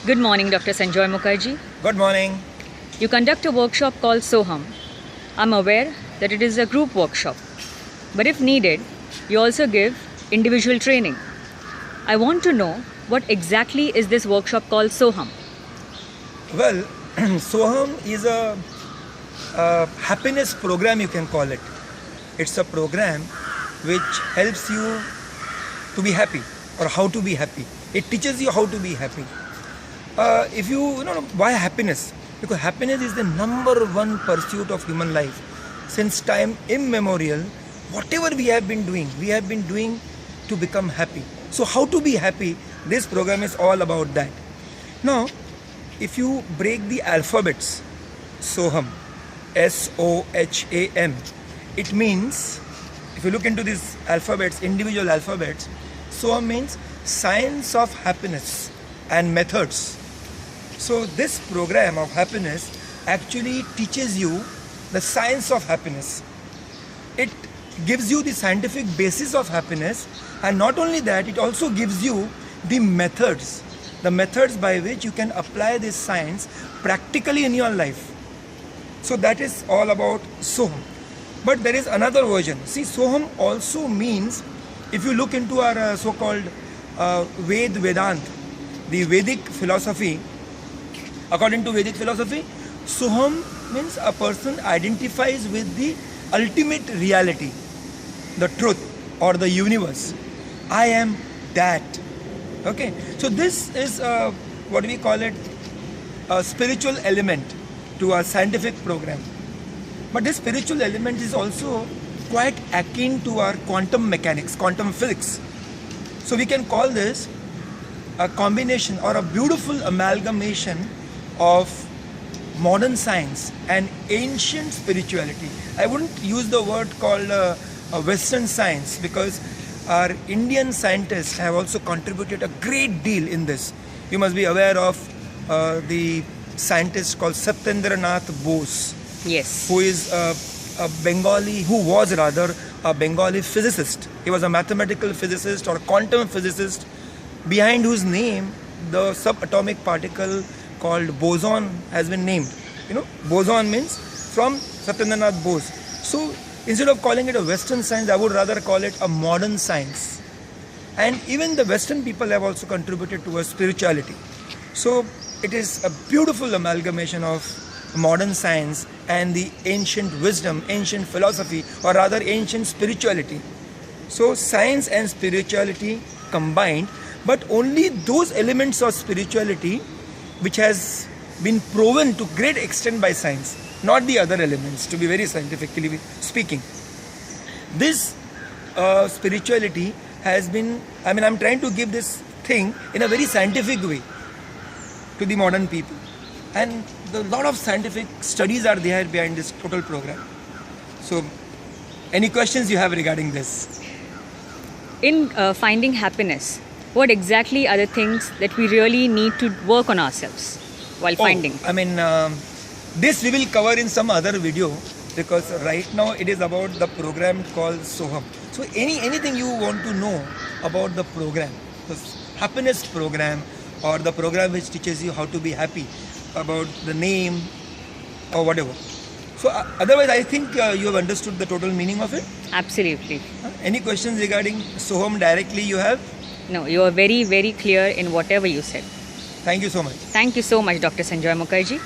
Good morning, Dr. Sanjoy Mukherjee. Good morning. You conduct a workshop called Soham. I'm aware that it is a group workshop, but if needed, you also give individual training. I want to know what exactly is this workshop called Soham? Well, Soham is a happiness program, you can call it. It's a program which helps you to be happy or how to be happy. It teaches you how to be happy. If you know why happiness? Because happiness is the number one pursuit of human life. Since time immemorial, whatever we have been doing to become happy. So how to be happy? This program is all about that. Now, if you break the alphabets, Soham, S-O-H-A-M, it means, if you look into these alphabets, individual alphabets, Soham means science of happiness and methods. So this program of happiness actually teaches you the science of happiness. It gives you the scientific basis of happiness, and not only that, it also gives you the methods by which you can apply this science practically in your life. So that is all about Soham. But there is another version. See, Soham also means, if you look into our so-called Vedant, the Vedic philosophy, according to Vedic philosophy, Soham means a person identifies with the ultimate reality, the truth or the universe. I am that. Okay, so this is what we call it, a spiritual element to a scientific program. But this spiritual element is also quite akin to our quantum mechanics, quantum physics. So we can call this a combination or a beautiful amalgamation of modern science and ancient spirituality. I wouldn't use the word called a Western science, because our Indian scientists have also contributed a great deal in this. You must be aware of the scientist called Satyendranath Bose. Yes. Who was a Bengali physicist. He was a mathematical physicist or a quantum physicist, behind whose name the subatomic particle called boson has been named. You know, boson means from Satyendranath Bose. So instead of calling it a Western science, I would rather call it a modern science. And even the Western people have also contributed towards spirituality. So it is a beautiful amalgamation of modern science and the ancient wisdom, ancient philosophy, or rather ancient spirituality. So science and spirituality combined, but only those elements of spirituality which has been proven to great extent by science, not the other elements, to be very scientifically speaking. This spirituality has been, I'm trying to give this thing in a very scientific way to the modern people. And a lot of scientific studies are there behind this total program. So, any questions you have regarding this? In finding happiness, what exactly are the things that we really need to work on ourselves while finding? This we will cover in some other video, because right now it is about the program called Soham. So anything you want to know about the program, the happiness program, or the program which teaches you how to be happy, about the name or whatever. So otherwise I think you have understood the total meaning of it. Absolutely. Any questions regarding Soham directly you have? No, you are very, very clear in whatever you said. Thank you so much. Thank you so much, Dr. Sanjoy Mukherjee.